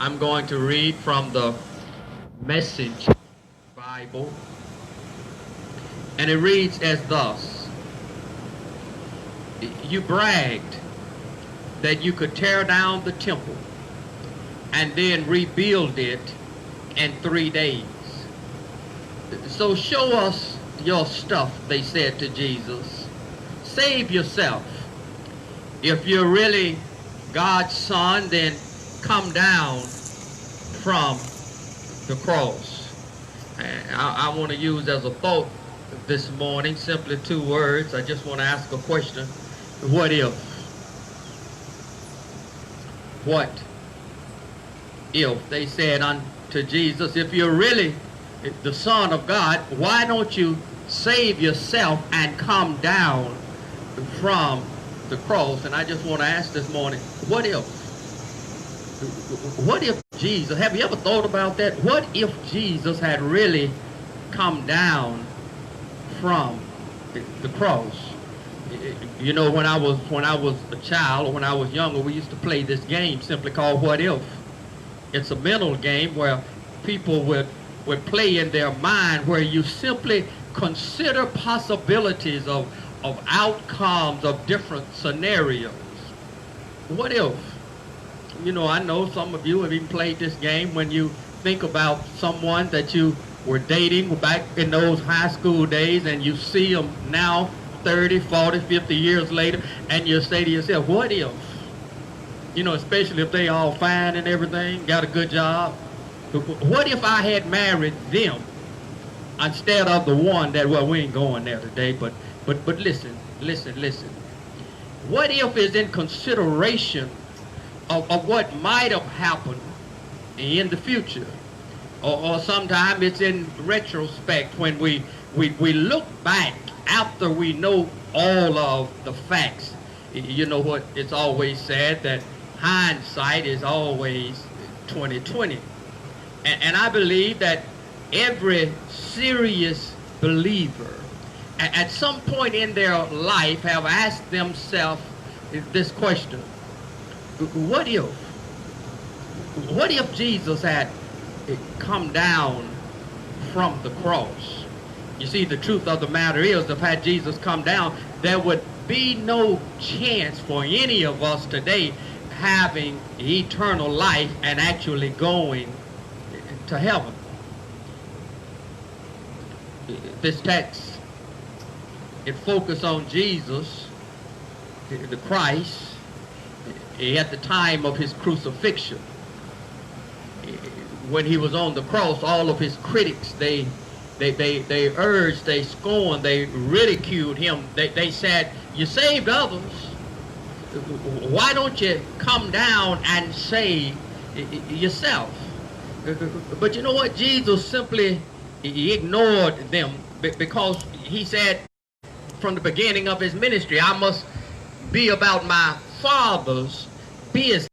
I'm going to read from the Message Bible, and it reads as thus. You bragged that you could tear down the temple and then rebuild it in 3 days. So show us your stuff, they said to Jesus. Save yourself. If you're really God's son, then come down from the cross. And I want to use as a thought this morning simply 2 words. I just want to ask a question. What if? What if they said unto Jesus, if you're really the Son of God, why don't you save yourself and come down from the cross? And I just want to ask this morning, what if? What if Jesus, have you ever thought about that? What if Jesus had really come down from the cross? You know, when I was a child, or when I was younger, we used to play this game simply called What If. It's a mental game where people would play in their mind, where you simply consider possibilities of outcomes of different scenarios. What if? You know, I know some of you have even played this game when you think about someone that you were dating back in those high school days, and you see them now 30, 40, 50 years later, and you say to yourself, what if? You know, especially if they all fine and everything, got a good job. What if I had married them instead of the one that, well, we ain't going there today, but listen. What if is in consideration of what might have happened in the future? Or sometimes it's in retrospect when we look back after we know all of the facts. You know what? It's always said that hindsight is always 20/20. And I believe that every serious believer at some point in their life have asked themselves this question. What if? What if Jesus had come down from the cross? You see, the truth of the matter is, if had Jesus come down, there would be no chance for any of us today having eternal life and actually going to heaven. This text, it focused on Jesus, the Christ, at the time of his crucifixion. When he was on the cross, all of his critics, they urged, they scorned, they ridiculed him. They said, you saved others. Why don't you come down and save yourself? But you know what? Jesus simply ignored them, because he said from the beginning of his ministry, I must be about my Father's business.